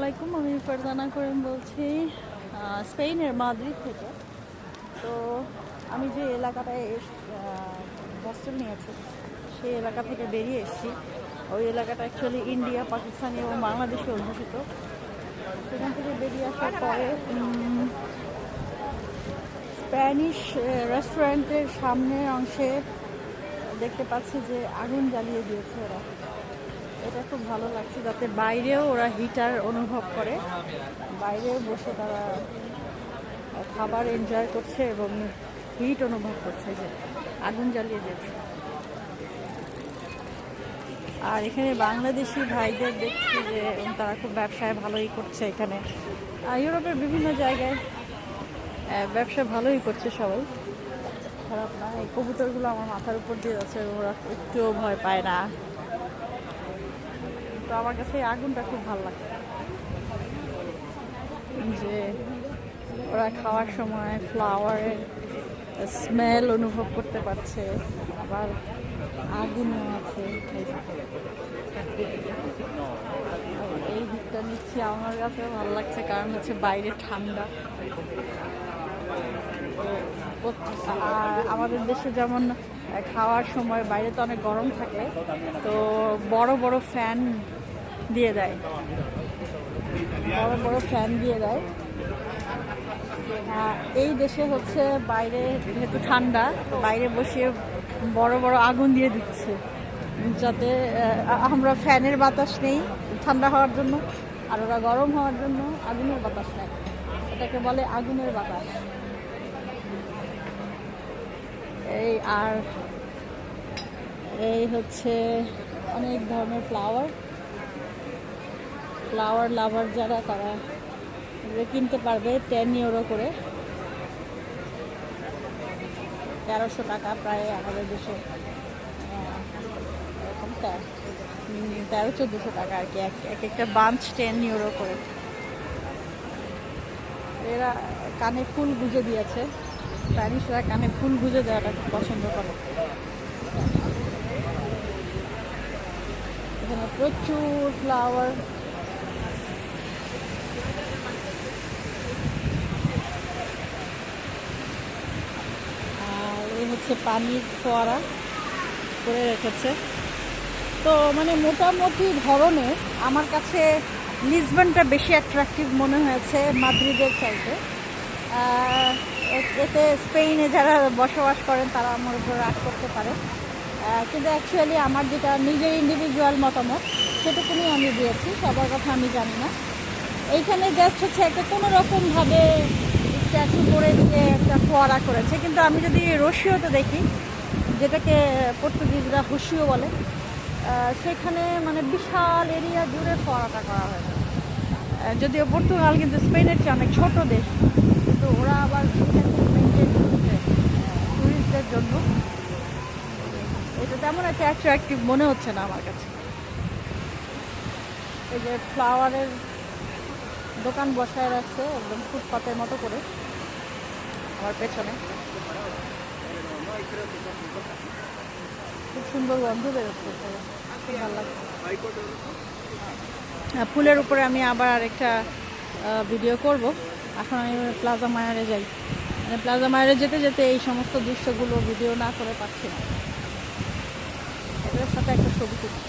আলাইকুম, আমি ফারজানা করিম বলছি স্পেনের মাদ্রিদ থেকে। তো আমি যে এলাকাটায় হোস্টেল নিয়েছি সেই এলাকা থেকে বেরিয়ে এসেছি। ওই এলাকাটা অ্যাকচুয়ালি ইন্ডিয়া, পাকিস্তানি এবং বাংলাদেশে অধ্যুষিত। সেখান থেকে বেরিয়ে আসার পরে স্প্যানিশ রেস্টুরেন্টের সামনের অংশে দেখতে পাচ্ছি যে আগুন জ্বালিয়ে দিয়েছে ওরা। এটা খুব ভালো লাগছে, যাতে বাইরেও ওরা হিটার অনুভব করে, বাইরে বসে তারা খাবার এনজয় করছে এবং হিট অনুভব করছে যে আগুন জ্বালিয়ে দিয়েছে। আর এখানে বাংলাদেশি ভাইদের দেখছি যে তারা খুব ব্যবসায় ভালোই করছে। এখানে ইউরোপের বিভিন্ন জায়গায় ব্যবসা ভালোই করছে সবাই, খারাপ না। এই কবুতরগুলো আমার মাথার উপর দিয়ে যাচ্ছে, ওরা একটুও ভয় পায় না। তো আমার কাছে এই আগুনটা খুব ভালো লাগছে যে ওরা খাওয়ার সময় ফ্লাওয়ারের স্মেল অনুভব করতে পারছে, আবার আগুনও আছে। এই দিকটা নিচ্ছি, আমার কাছে ভালো লাগছে কারণ হচ্ছে বাইরে ঠান্ডা। আর আমাদের দেশে যেমন খাওয়ার সময় বাইরে তো অনেক গরম থাকে, তো বড় বড় ফ্যান দিয়ে দেয়, বড় বড় ফ্যান দিয়ে দেয়। এই দেশে হচ্ছে বাইরে যেহেতু ঠান্ডা, বাইরে বসিয়ে বড় বড় আগুন দিয়ে দিচ্ছে, যাতে আমরা ফ্যানের বাতাস নেই ঠান্ডা হওয়ার জন্য, আর ওরা গরম হওয়ার জন্য আগুনের বাতাস নেয়। এটাকে বলে আগুনের বাতাস। এই আর এই হচ্ছে অনেক ধরনের ফ্লাওয়ার লাভার যারা, তারা কিনতে পারবে 10 ইউরো করে, 1300 টাকা প্রায় আমাদের দেশে, এরকম 1300-1400 টাকা আর কি। এক একটা বাঞ্চ 10 ইউরো করে। এরা কানে ফুল গুঁজে দিয়েছে, স্প্যানিশরা কানে ফুল গুঁজে দেওয়াটা খুব পছন্দ করে। এখানে প্রচুর ফ্লাওয়ার। আর এই হচ্ছে পানির ফোয়ারা করে রেখেছে। তো মানে মোটামুটি ধরনের আমার কাছে লিসবনটা বেশি অ্যাট্রাকটিভ মনে হয়েছে মাদ্রিদের চাইতে। এতে স্পেনে যারা বসবাস করেন তারা আমার উপর রাগ করতে পারে, কিন্তু অ্যাকচুয়ালি আমার যেটা নিজের ইন্ডিভিজুয়াল মতামত সেটুকুনি আমি দিয়েছি, সবার কথা আমি জানি না। এইখানে জাস্ট হচ্ছে একটা কোনো রকমভাবে স্ট্যাচু করে দিয়ে একটা ফোয়ারা করেছে, কিন্তু আমি যদি রশিওতে দেখি, যেটাকে পর্তুগিজরা হুশিও বলে, সেখানে মানে বিশাল এরিয়া জুড়ে ফোয়ারাটা করা হয়েছে। যদিও পর্তুগাল কিন্তু স্পেনের চেয়ে অনেক ছোট দেশ, কিন্তু ওরা আবার টুরিস্টদের জন্য এটা তেমন একটা অ্যাট্রাকটিভ মনে হচ্ছে না আমার কাছে। এই যে ফ্লাওয়ারের দোকান বসায় রাখছে একদম ফুটপাতের মতো করে আমার পেছনে, খুব সুন্দর গন্ধ বেরোচ্ছে, খুব ভালো লাগছে। ফুলের উপরে আমি আবার আরেকটা ভিডিও করব। এখন আমি প্লাজা মায়ারে যাই, মানে প্লাজা মায়ারে যেতে যেতে এই সমস্ত দৃশ্যগুলো ভিডিও না করে পাচ্ছি না। এটার সাথে একটা ছবি তুলি।